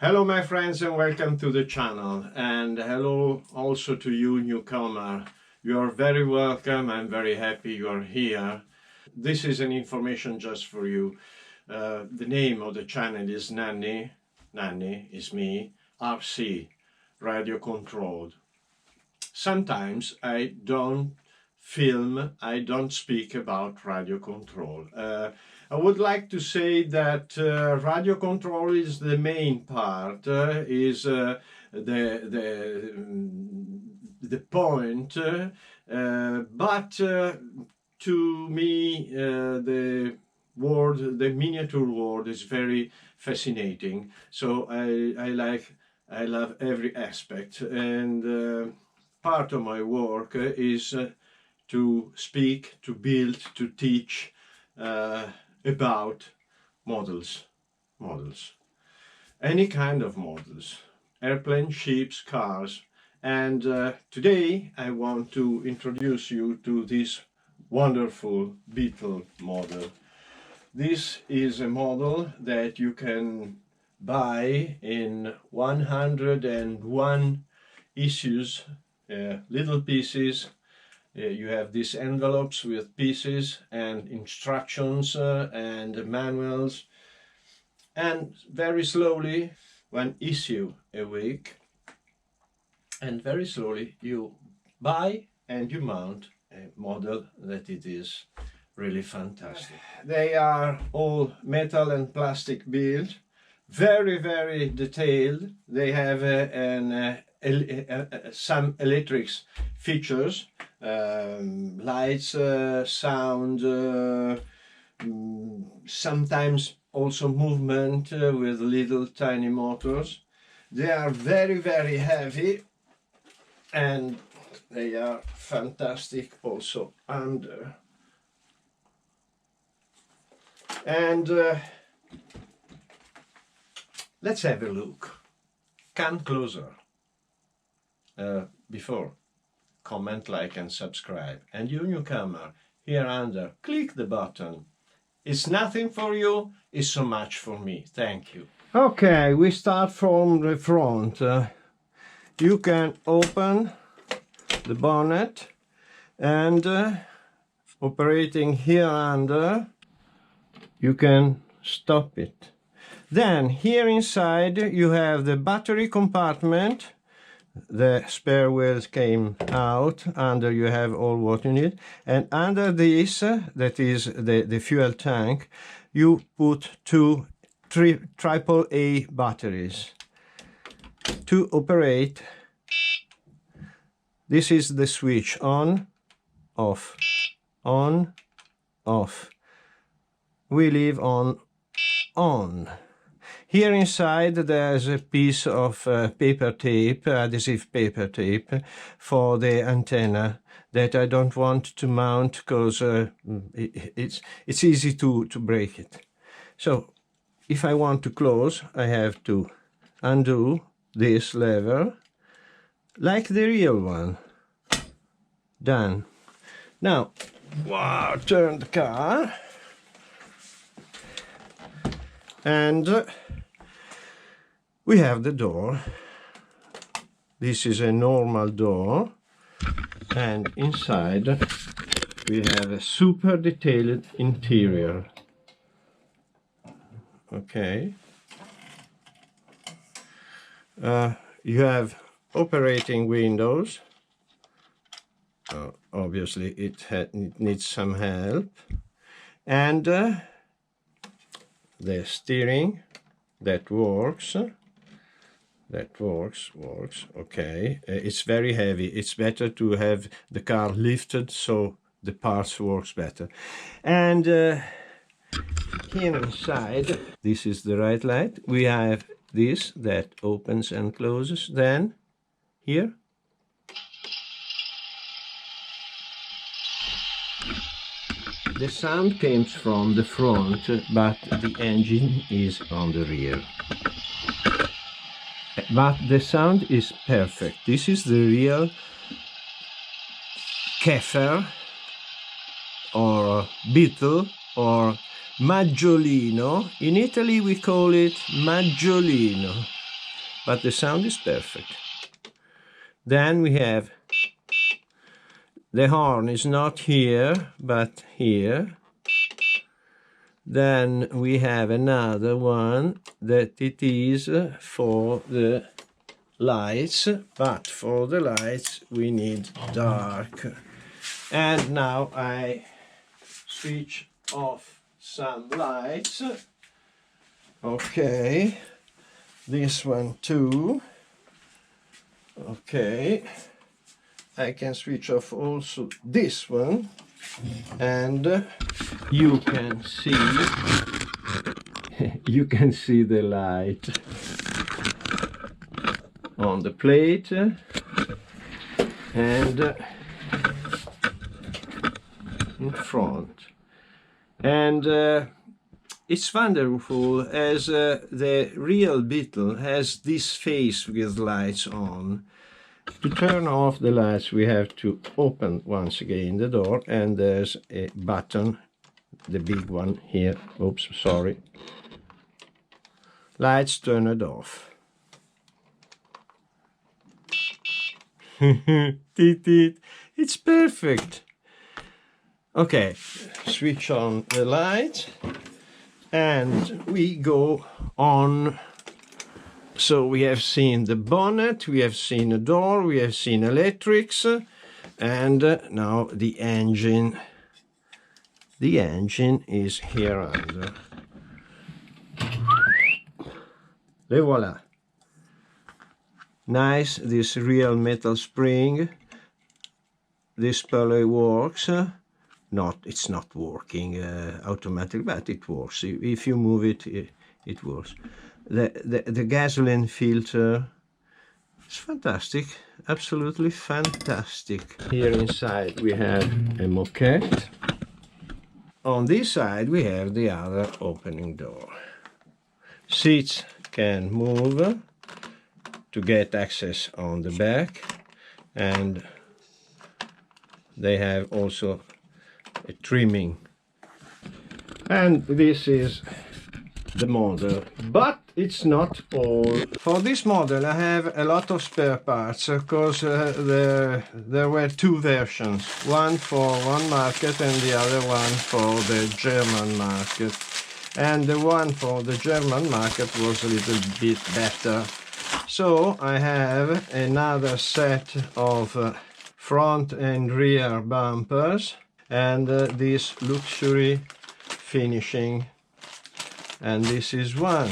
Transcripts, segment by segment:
Hello my friends and welcome to the channel, and hello also to you newcomer. You are very welcome. I'm very happy you are here. This is an information just for you. The name of the channel is Nanny is me, RC, radio controlled. Sometimes I don't film, I don't speak about radio control. I would like to say that radio control is the main part, is the point, but to me the the miniature world is very fascinating. So I love every aspect, and part of my work is to speak, to build, to teach about models, any kind of models, airplanes, ships, cars. And today I want to introduce you to this wonderful Beetle model. This is a model that you can buy in 101 issues, little pieces. You have these envelopes with pieces and instructions and manuals, and very slowly, one issue a week, and very slowly you buy and you mount a model that it is really fantastic. They are all metal and plastic built, very detailed. They have some electric features, lights, sound, sometimes also movement with little tiny motors. They are very heavy, and they are fantastic also under. And let's have a look. Come closer. Before, comment, like and subscribe. And you newcomer, here under, click the button. It's nothing for you, it's so much for me. Thank you. Okay, we start from the front. You can open the bonnet, and operating here under, you can stop it. Then here inside you have the battery compartment. The spare wheels came out. Under you have all what you need, and under this, that is the fuel tank, you put two AAA batteries to operate. This is the switch: on, off, on, off. We leave on. Here inside there's a piece of paper tape, adhesive paper tape, for the antenna that I don't want to mount because it's easy to break it. So if I want to close, I have to undo this lever like the real one. Done. Now, wow, turn the car, and we have the door. This is a normal door, and inside we have a super detailed interior. Okay. You have operating windows. Obviously it needs some help. And the steering that works. Works, okay. It's very heavy. It's better to have the car lifted so the parts works better. And here inside, this is the right light. We have this that opens and closes. Then here, the sound comes from the front, but the engine is on the rear. But the sound is perfect. This is the real Keffer or Beetle or Maggiolino. In Italy we call it Maggiolino. but the sound is perfect. Then we have the horn is not here, but here. Then we have another one that it is for the lights, but for the lights we need dark. And now I switch off some lights. Okay, this one too. Okay, I can switch off also this one, and you can see you can see the light on the plate and in front. And it's wonderful, as the real Beetle has this face with lights on. To turn off the lights we have to open once again the door, and there's a button, the big one here. Oops, sorry. Lights turned off. It's perfect. Okay, switch on the light and we go on. So we have seen the bonnet, we have seen a door, we have seen electrics, and now the engine. The engine is here under. Et voila. Nice, this real metal spring. This pulley works. It's not working automatically, but it works. If you move it, it works. The gasoline filter is fantastic, absolutely fantastic. Here inside we have a moquette. On this side we have the other opening door. Seats can move to get access on the back, and they have also a trimming. And this is the model, but it's not all. For this model I have a lot of spare parts, because there were two versions, one for one market and the other one for the German market. And the one for the German market was a little bit better. So I have another set of front and rear bumpers, and this luxury finishing. And this is one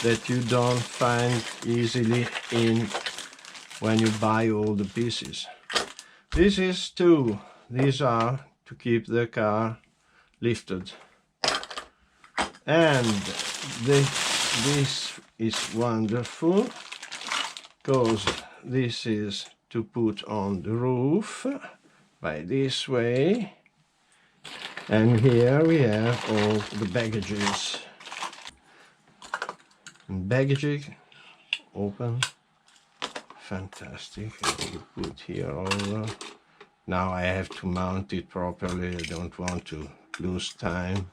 that you don't find easily when you buy all the pieces. This is two. These are to keep the car lifted. And this is wonderful, because this is to put on the roof by this way. And here we have all the baggages. Baggage open, fantastic. You put here over. Now I have to mount it properly, I don't want to lose time.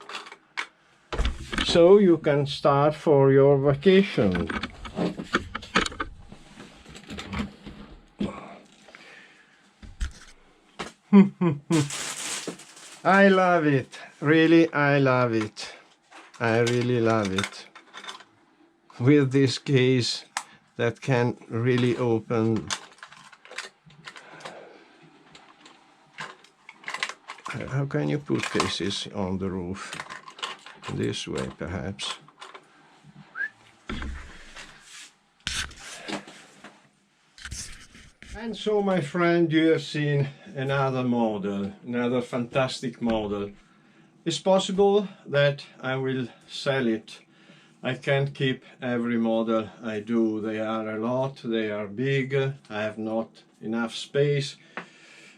So you can start for your vacation. I love it, really I love it. I really love it. With this case that can really open. How can you put cases on the roof? This way perhaps. And so, my friend, you have seen another model, another fantastic model. It's possible that I will sell it. I can't keep every model I do. They are a lot, they are big, I have not enough space.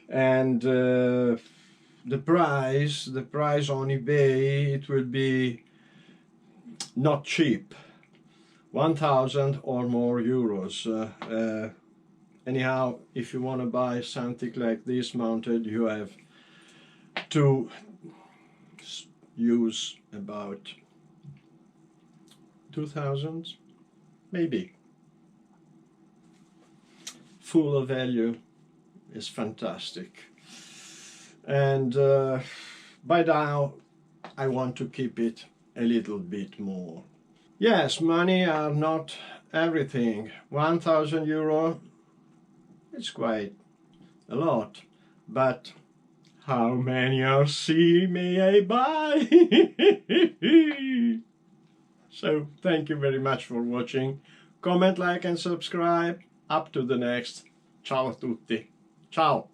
And the price on eBay, it will be not cheap. 1,000 or more euros. Anyhow, if you want to buy something like this mounted, you have to use about 2,000, maybe. full of value is fantastic. And by now I want to keep it a little bit more. Yes, money are not everything. 1,000 euro, it's quite a lot, but how many RC may I buy? So thank you very much for watching. Comment, like and subscribe. Up to the next. Ciao a tutti. Ciao.